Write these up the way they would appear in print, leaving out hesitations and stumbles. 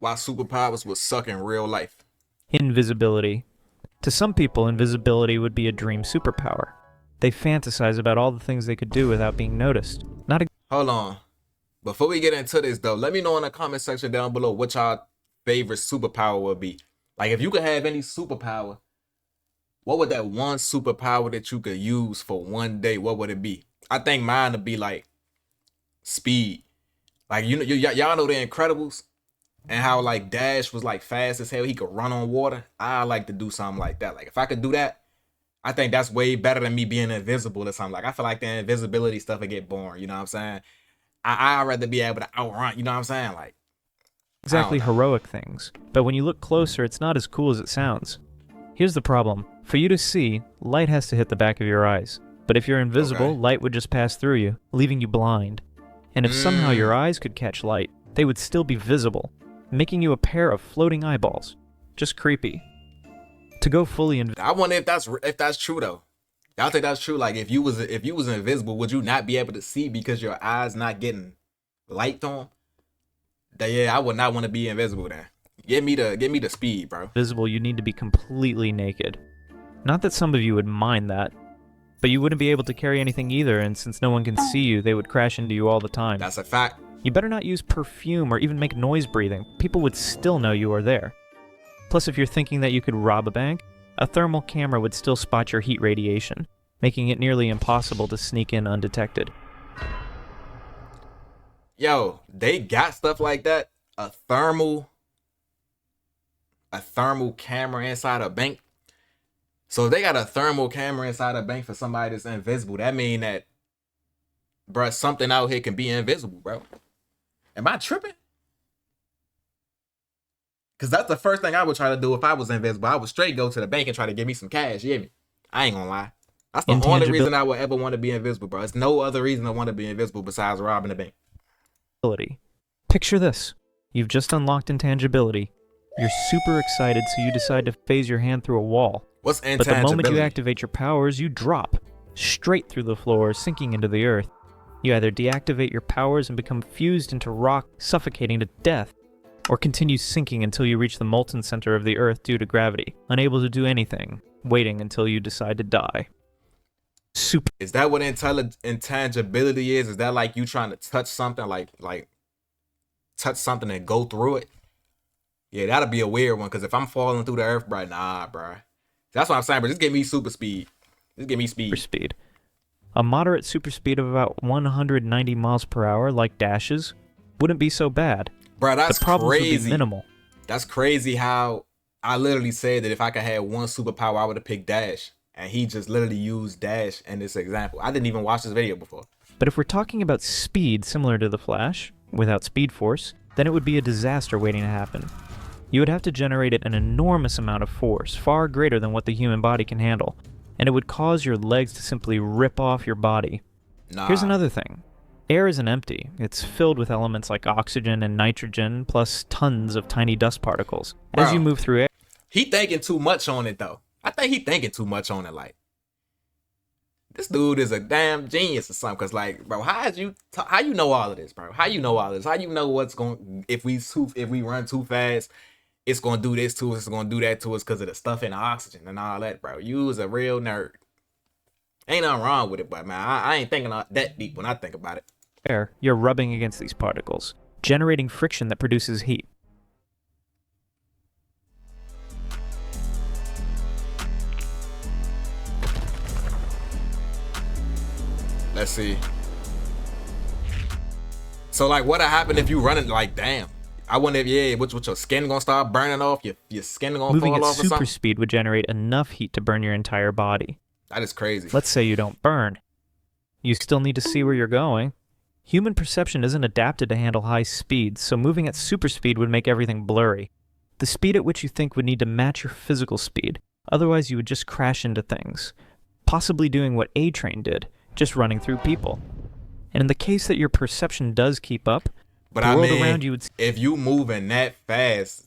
Why superpowers would suck in real life. Invisibility. To some people, invisibility would be a dream superpower. They fantasize about all the things they could do without being noticed. Not Hold on. Before we get into this though, let me know in the comment section down below what y'all favorite superpower would be. Like if you could have any superpower, what would that one superpower that you could use for one day? What would it be? I think mine would be like speed. Like y'all know the Incredibles and how like Dash was like fast as hell. He could run on water. I like to do something like that. Like if I could do that, I think that's way better than me being invisible or something. Like I feel like the invisibility stuff would get boring. You know what I'm saying? I'd rather be able to outrun. You know what I'm saying? Like exactly heroic things, but when you look closer, it's not as cool as it sounds. Here's the problem. For you to see, light has to hit the back of your eyes. But if you're invisible, Okay. light would just pass through you, leaving you blind. And if somehow your eyes could catch light, they would still be visible, making you a pair of floating eyeballs. Just creepy. To go fully invisible. I wonder if that's true though. Y'all think that's true? Like if you was invisible, would you not be able to see because your eyes not getting light on? Yeah, I would not want to be invisible then. Give me the speed, bro. Visible, you need to be completely naked. Not that some of you would mind that, but you wouldn't be able to carry anything either, and since no one can see you, they would crash into you all the time. That's a fact. You better not use perfume or even make noise breathing. People would still know you are there. Plus, if you're thinking that you could rob a bank, a thermal camera would still spot your heat radiation, making it nearly impossible to sneak in undetected. Yo, they got stuff like that. A thermal camera inside a bank. So if they got a thermal camera inside a bank for somebody that's invisible, that mean that, bro, something out here can be invisible, bro. Am I tripping? Because that's the first thing I would try to do if I was invisible. I would straight go to the bank and try to get me some cash. You hear me? I ain't gonna lie. That's the only reason I would ever want to be invisible, bro. There's no other reason I want to be invisible besides robbing the bank. Picture this. You've just unlocked intangibility. You're super excited, so you decide to phase your hand through a wall. What's But the moment you activate your powers, you drop straight through the floor, sinking into the earth. You either deactivate your powers and become fused into rock, suffocating to death, or continue sinking until you reach the molten center of the earth due to gravity, unable to do anything, waiting until you decide to die. Is that what intangibility is? Is that like you trying to touch something, like touch something and go through it? Yeah, that'll be a weird one. Because if I'm falling through the earth, bro, nah, bro. That's what I'm saying, bro. Just give me super speed. Just give me speed. Super speed. A moderate super speed of about 190 miles per hour, like Dash's, wouldn't be so bad. Bro, that's the problems crazy. Would be minimal. That's crazy how I literally said that if I could have one superpower, I would have picked Dash. And he just literally used Dash in this example. I didn't even watch this video before. But if we're talking about speed similar to the Flash, without Speed Force, then it would be a disaster waiting to happen. You would have to generate an enormous amount of force, far greater than what the human body can handle, and it would cause your legs to simply rip off your body. Nah. Here's another thing. Air isn't empty. It's filled with elements like oxygen and nitrogen, plus tons of tiny dust particles. Bro, as you move through air... He thinking too much on it, though. I think he thinking too much on it, like... This dude is a damn genius or something, because, like, bro, how you know all of this, bro? How you know all this? How you know what's going... If we run too fast, it's going to do this to us, it's going to do that to us because of the stuff in the oxygen and all that, bro. You was a real nerd. Ain't nothing wrong with it, but, man, I ain't thinking that deep when I think about it. Air, you're rubbing against these particles, generating friction that produces heat. Let's see. So, like, what'll happen if you run it? Like, damn. I wonder if, yeah, what your skin gonna start burning off? Your skin gonna Moving fall at off or something? super speed would generate enough heat to burn your entire body. That is crazy. Let's say you don't burn. You still need to see where you're going. Human perception isn't adapted to handle high speeds, so moving at super speed would make everything blurry. The speed at which you think would need to match your physical speed, otherwise you would just crash into things, possibly doing what A-Train did, just running through people. And in the case that your perception does keep up, but the world around you would... If you moving that fast,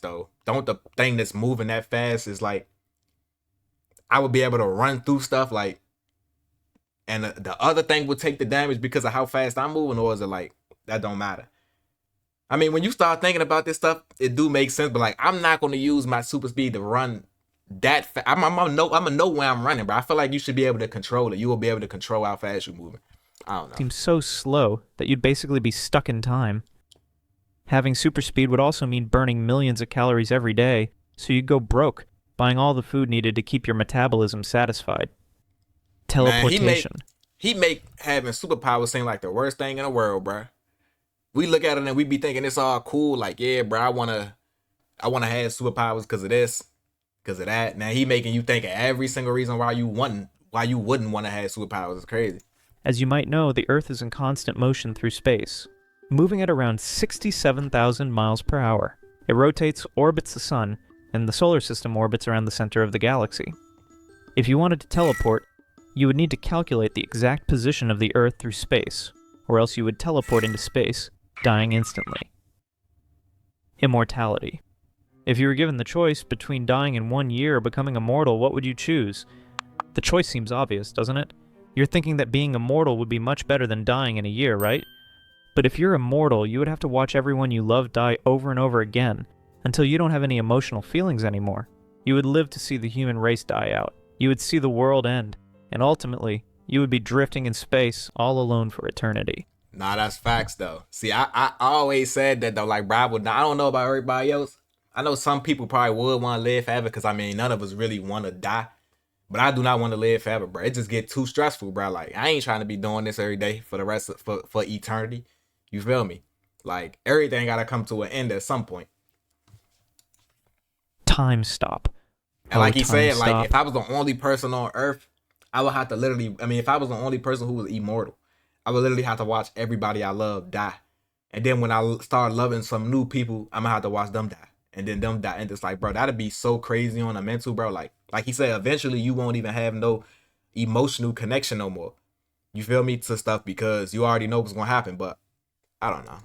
though, don't the thing that's moving that fast is like, I would be able to run through stuff, like, and the other thing would take the damage because of how fast I'm moving, or is it like, that don't matter? I mean, when you start thinking about this stuff, it do make sense. But like, I'm not gonna use my super speed to run that fast. I'm gonna know where I'm running, bro. I feel like you should be able to control it. You will be able to control how fast you're moving. I don't know. Seems so slow that you'd basically be stuck in time. Having super speed would also mean burning millions of calories every day, so you'd go broke, buying all the food needed to keep your metabolism satisfied. Teleportation. Man, he make having superpowers seem like the worst thing in the world, bro. We look at it and we be thinking it's all cool. Like, yeah, bro, I wanna have superpowers because of this, because of that. Now he making you think of every single reason why you wouldn't want to have superpowers. It's crazy. As you might know, the Earth is in constant motion through space, moving at around 67,000 miles per hour. It rotates, orbits the sun, and the solar system orbits around the center of the galaxy. If you wanted to teleport, you would need to calculate the exact position of the Earth through space, or else you would teleport into space, dying instantly. Immortality. If you were given the choice between dying in 1 year or becoming immortal, what would you choose? The choice seems obvious, doesn't it? You're thinking that being immortal would be much better than dying in a year, right? But if you're immortal, you would have to watch everyone you love die over and over again, until you don't have any emotional feelings anymore. You would live to see the human race die out. You would see the world end, and ultimately, you would be drifting in space all alone for eternity. Nah, that's facts though. See, I always said that though. Like, bro, I don't know about everybody else. I know some people probably would want to live forever because I mean, none of us really want to die. But I do not want to live forever, bro. It just get too stressful, bro. Like, I ain't trying to be doing this every day for the rest of for eternity. You feel me? Like, everything gotta come to an end at some point. Time stop. And like he said, stop. like if I was the only person on Earth, I would have to literally. I mean, if I was the only person who was immortal, I would literally have to watch everybody I love die. And then when I start loving some new people, I'm gonna have to watch them die. And then them die. And it's like, bro, that'd be so crazy on a mental, bro. Like he said, eventually you won't even have no emotional connection no more. You feel me? To stuff because you already know what's gonna happen, but I don't know.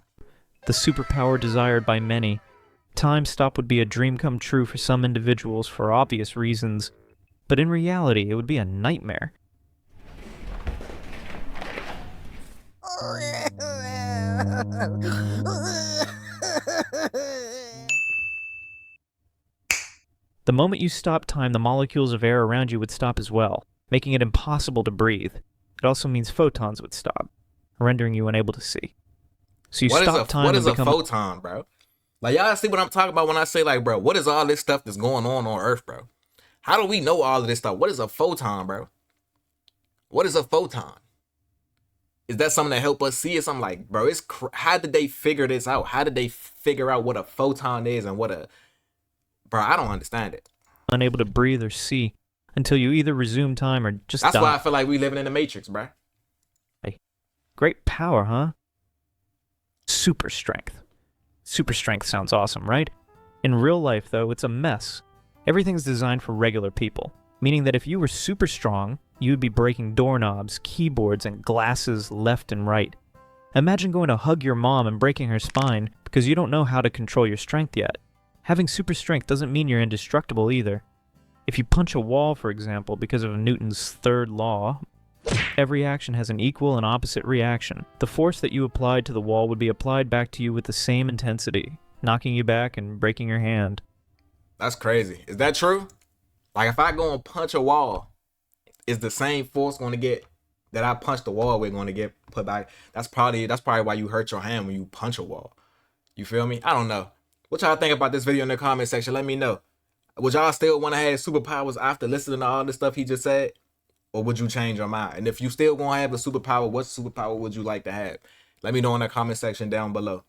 The superpower desired by many. Time stop would be a dream come true for some individuals for obvious reasons, but in reality, it would be a nightmare. The moment you stop time, the molecules of air around you would stop as well, making it impossible to breathe. It also means photons would stop, rendering you unable to see. So you stop time. What is a photon, bro? Like, y'all see what I'm talking about when I say, like, bro, what is all this stuff that's going on Earth, bro? How do we know all of this stuff? What is a photon, bro? What is a photon? Is that something that help us see? It's something like, bro, how did they figure this out? How did they figure out what a photon is and what a... Bro, I don't understand it. Unable to breathe or see until you either resume time or just That's die. why I feel like we living in the Matrix, bro. Great power, huh? Super strength. Super strength sounds awesome, right? In real life, though, it's a mess. Everything's designed for regular people, meaning that if you were super strong, you would be breaking doorknobs, keyboards, and glasses left and right. Imagine going to hug your mom and breaking her spine because you don't know how to control your strength yet. Having super strength doesn't mean you're indestructible either. If you punch a wall, for example, because of Newton's third law, every action has an equal and opposite reaction. The force that you applied to the wall would be applied back to you with the same intensity, knocking you back and breaking your hand. That's crazy. Is that true? Like, if I go and punch a wall, is the same force going to get that I punched the wall with going to get put back? That's probably why you hurt your hand when you punch a wall. You feel me? I don't know. What y'all think about this video in the comment section? Let me know. Would y'all still want to have superpowers after listening to all the stuff he just said? Or would you change your mind? And if you still gonna have a superpower, what superpower would you like to have? Let me know in the comment section down below.